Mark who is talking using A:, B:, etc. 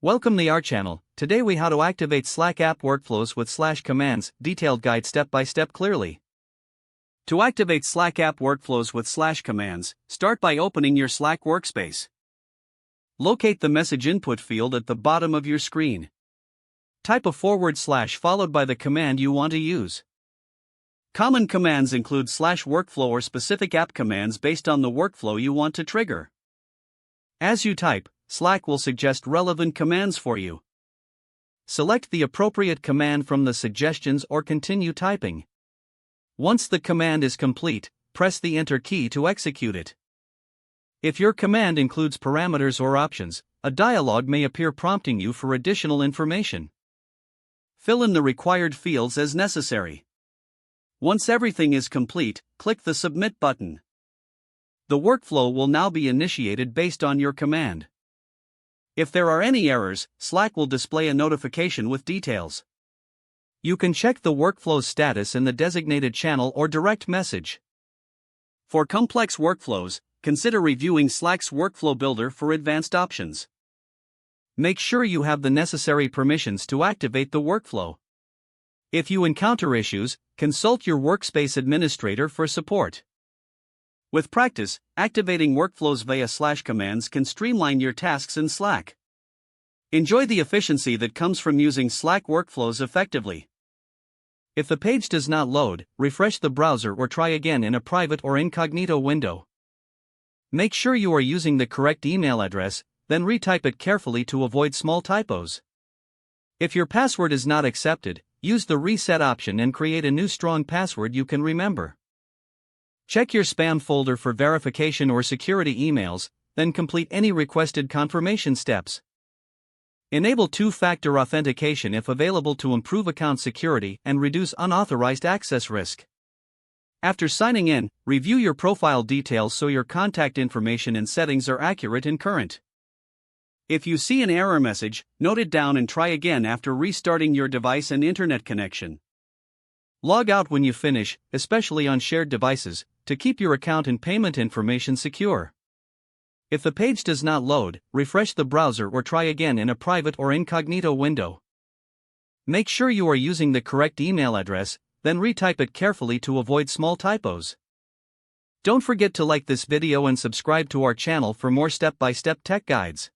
A: Welcome to our channel. Today we how to activate Slack app workflows with /commands, detailed guide step by step clearly. To activate Slack app workflows with /commands, start by opening your Slack workspace. Locate the message input field at the bottom of your screen. Type a / followed by the command you want to use. Common commands include /workflow or specific app commands based on the workflow you want to trigger. As you type, Slack will suggest relevant commands for you. Select the appropriate command from the suggestions or continue typing. Once the command is complete, press the Enter key to execute it. If your command includes parameters or options, a dialog may appear prompting you for additional information. Fill in the required fields as necessary. Once everything is complete, click the Submit button. The workflow will now be initiated based on your command. If there are any errors, Slack will display a notification with details. You can check the workflow's status in the designated channel or direct message. For complex workflows, consider reviewing Slack's Workflow Builder for advanced options. Make sure you have the necessary permissions to activate the workflow. If you encounter issues, consult your workspace administrator for support. With practice, activating workflows via /commands can streamline your tasks in Slack. Enjoy the efficiency that comes from using Slack workflows effectively. If the page does not load, refresh the browser or try again in a private or incognito window. Make sure you are using the correct email address, then retype it carefully to avoid small typos. If your password is not accepted, use the reset option and create a new strong password you can remember. Check your spam folder for verification or security emails, then complete any requested confirmation steps. Enable two-factor authentication if available to improve account security and reduce unauthorized access risk. After signing in, review your profile details so your contact information and settings are accurate and current. If you see an error message, note it down and try again after restarting your device and internet connection. Log out when you finish, especially on shared devices, to keep your account and payment information secure. If the page does not load, refresh the browser or try again in a private or incognito window. Make sure you are using the correct email address, then retype it carefully to avoid small typos. Don't forget to like this video and subscribe to our channel for more step-by-step tech guides.